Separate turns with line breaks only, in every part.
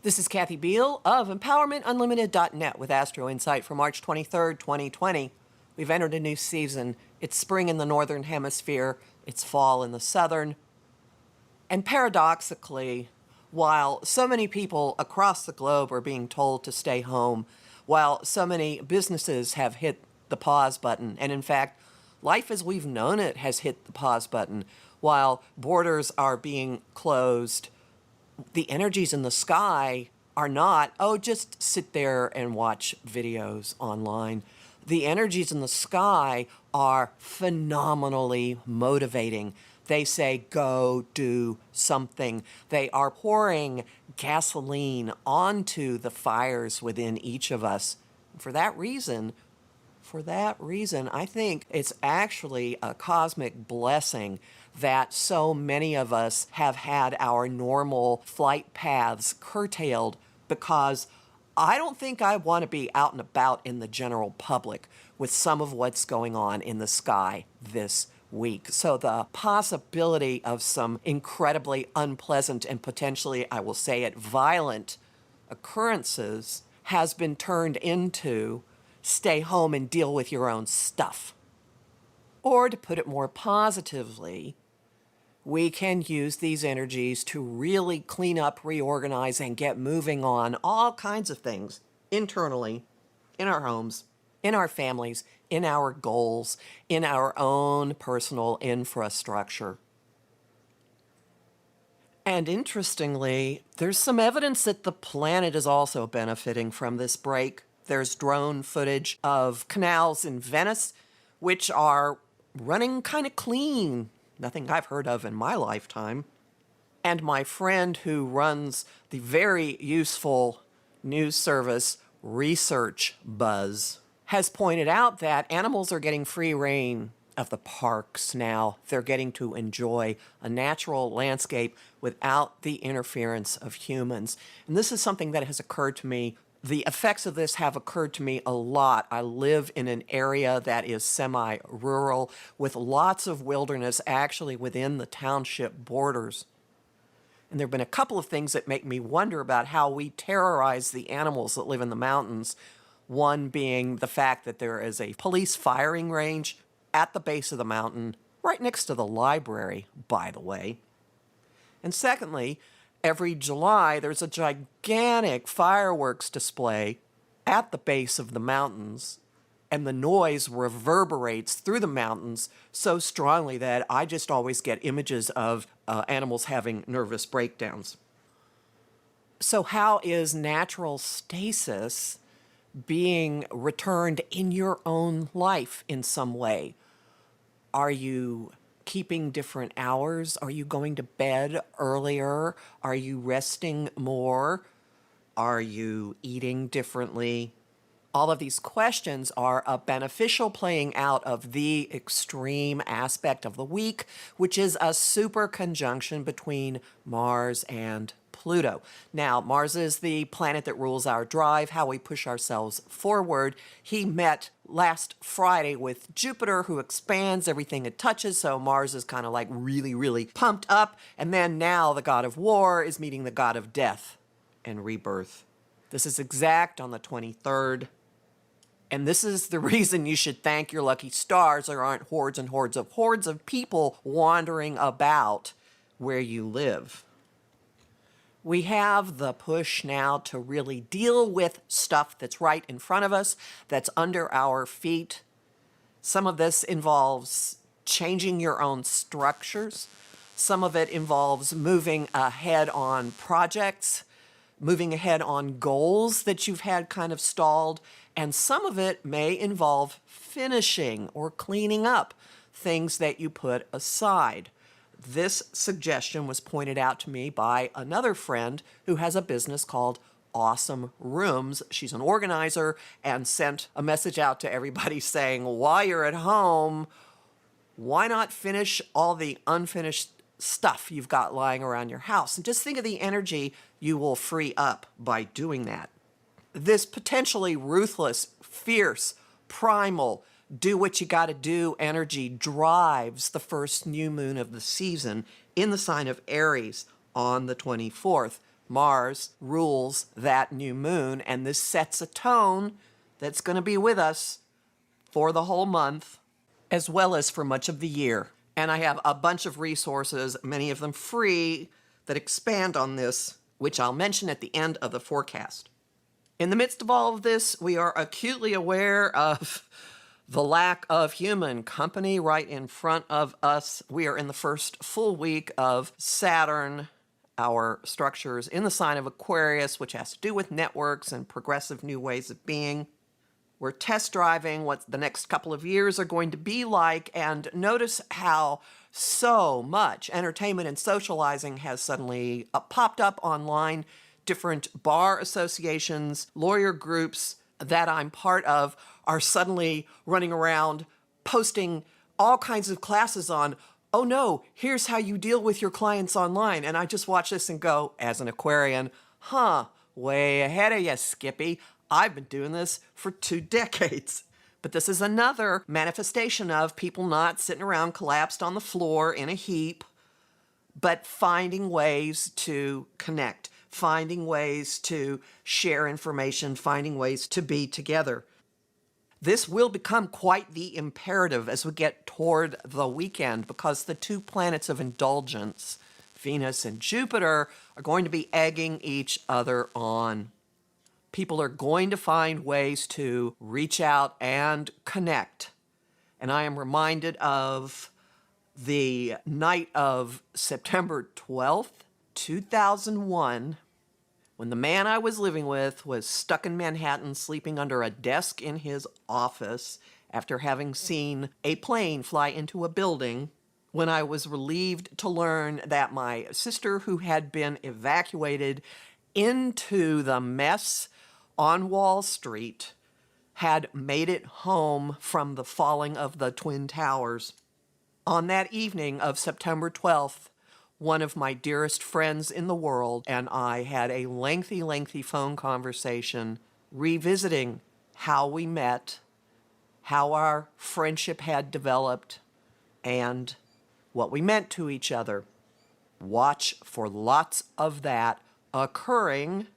This is Kathy Beal of EmpowermentUnlimited.net with Astro-Insight for March 23rd, 2020. We've entered a new season. It's spring in the northern hemisphere. It's fall in the southern. And paradoxically, while so many people across the globe are being told to stay home, while so many businesses have hit the pause button, and in fact, life as we've known it has hit the pause button, while borders are being closed, the energies in the sky are not, oh, just sit there and watch videos online. The energies in the sky are phenomenally motivating. They say, go do something. They are pouring gasoline onto the fires within each of us. For that reason, I think it's actually a cosmic blessing that so many of us have had our normal flight paths curtailed, because I don't think I want to be out and about in the general public with some of what's going on in the sky this week. So the possibility of some incredibly unpleasant and potentially, I will say it, violent occurrences has been turned into stay home and deal with your own stuff. Or to put it more positively, we can use these energies to really clean up, reorganize, and get moving on all kinds of things internally, in our homes, in our families, in our goals, in our own personal infrastructure. And interestingly, there's some evidence that the planet is also benefiting from this break. There's drone footage of canals in Venice, which are running kind of clean. Nothing I've heard of in my lifetime. And my friend who runs the very useful news service Research Buzz has pointed out that animals are getting free rein of the parks now. They're getting to enjoy a natural landscape without the interference of humans. And this is something that has occurred to me. The effects of this have occurred to me a lot. I live in an area that is semi-rural with lots of wilderness actually within the township borders. And there have been a couple of things that make me wonder about how we terrorize the animals that live in the mountains. One being the fact that there is a police firing range at the base of the mountain, right next to the library, by the way. And secondly, every July, there's a gigantic fireworks display at the base of the mountains, and the noise reverberates through the mountains so strongly that I just always get images of animals having nervous breakdowns. So how is natural stasis being returned in your own life in some way? Are you keeping different hours? Are you going to bed earlier? Are you resting more? Are you eating differently? All of these questions are a beneficial playing out of the extreme aspect of the week, which is a super conjunction between Mars and Pluto. Now, Mars is the planet that rules our drive, how we push ourselves forward. He met last Friday with Jupiter, who expands everything it touches, so Mars is kind of like really, really pumped up. And then now the god of war is meeting the god of death and rebirth. This is exact on the 23rd. And this is the reason you should thank your lucky stars there aren't hordes and hordes of people wandering about where you live. We have the push now to really deal with stuff that's right in front of us, that's under our feet. Some of this involves changing your own structures. Some of it involves moving ahead on projects, moving ahead on goals that you've had kind of stalled. And some of it may involve finishing or cleaning up things that you put aside. This suggestion was pointed out to me by another friend who has a business called Awesome Rooms. She's an organizer and sent a message out to everybody saying, while you're at home, why not finish all the unfinished stuff you've got lying around your house? And just think of the energy you will free up by doing that. This potentially ruthless, fierce, primal, do what you got to do energy drives the first new moon of the season in the sign of Aries on the 24th, Mars rules that new moon, and this sets a tone that's going to be with us for the whole month, as well as for much of the year. And I have a bunch of resources, many of them free, that expand on this, which I'll mention at the end of the forecast. In the midst of all of this, we are acutely aware of the lack of human company right in front of us. We are in the first full week of Saturn, our structures in the sign of Aquarius, which has to do with networks and progressive new ways of being. We're test driving what the next couple of years are going to be like, and notice how so much entertainment and socializing has suddenly popped up online. Different bar associations, lawyer groups that I'm part of are suddenly running around posting all kinds of classes on, oh no, here's how you deal with your clients online. And I just watch this and go, as an Aquarian, way ahead of you, Skippy. I've been doing this for 2 decades. But this is another manifestation of people not sitting around collapsed on the floor in a heap, but finding ways to connect, finding ways to share information, finding ways to be together. This will become quite the imperative as we get toward the weekend, because the 2 planets of indulgence, Venus and Jupiter, are going to be egging each other on. People are going to find ways to reach out and connect. And I am reminded of the night of September 12th, 2001, when the man I was living with was stuck in Manhattan sleeping under a desk in his office after having seen a plane fly into a building, when I was relieved to learn that my sister, who had been evacuated into the mess on Wall Street, had made it home from the falling of the Twin Towers. On that evening of September 12th, one of my dearest friends in the world and I had a lengthy phone conversation revisiting how we met, how our friendship had developed, and what we meant to each other. Watch for lots of that occurring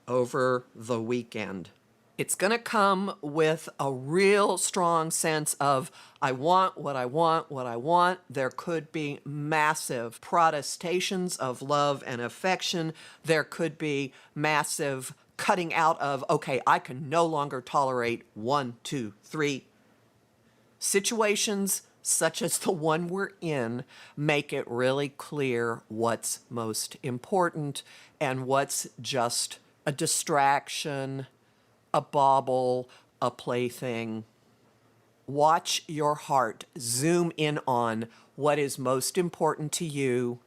over the weekend. It's going to come with a real strong sense of, I want what I want, what I want. There could be massive protestations of love and affection. There could be massive cutting out of, okay, I can no longer tolerate 1, 2, 3. Situations such as the one we're in make it really clear what's most important and what's just a distraction, a bauble, a plaything. Watch your heart. Zoom in on what is most important to you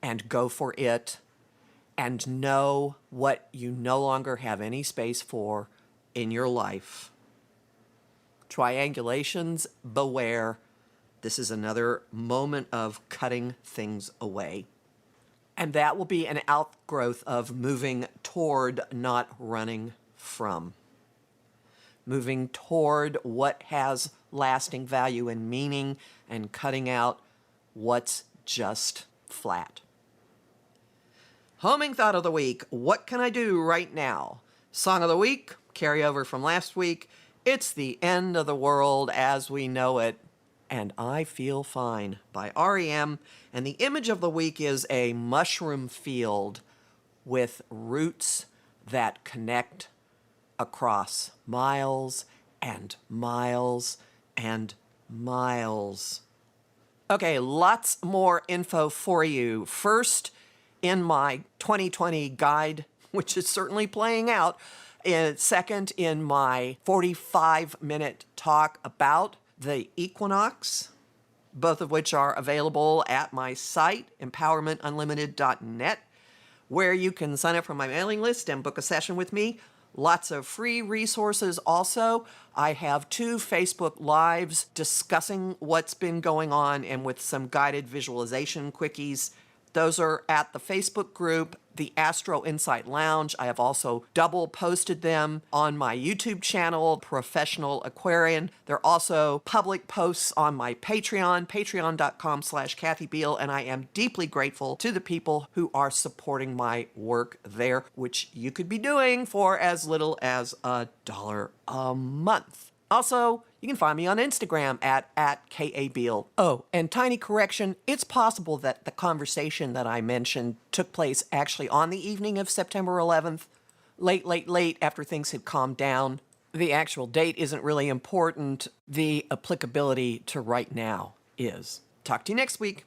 and go for it. And know what you no longer have any space for in your life. Triangulations, beware. This is another moment of cutting things away. And that will be an outgrowth of moving toward, not running from. Moving toward what has lasting value and meaning, and cutting out what's just flat. Homing thought of the week. What can I do right now? Song of the week, carryover from last week. It's the end of the world as we know it, and I Feel Fine by REM. And the image of the week is a mushroom field with roots that connect across miles and miles and miles. Okay, lots more info for you. First, in my 2020 guide, which is certainly playing out. And second, in my 45-minute talk about the equinox, both of which are available at my site, empowermentunlimited.net, where you can sign up for my mailing list and book a session with me. Lots of free resources also. I have 2 Facebook Lives discussing what's been going on and with some guided visualization quickies Those are at the Facebook group, the Astro-Insight Lounge. I have also double posted them on my YouTube channel, Professional Aquarian. They're also public posts on my Patreon, patreon.com/Kathy Beal, and I am deeply grateful to the people who are supporting my work there, which you could be doing for as little as $1 a month. Also, you can find me on Instagram at @KABeal. Oh, and tiny correction, it's possible that the conversation that I mentioned took place actually on the evening of September 11th, late after things had calmed down. The actual date isn't really important. The applicability to right now is. Talk to you next week.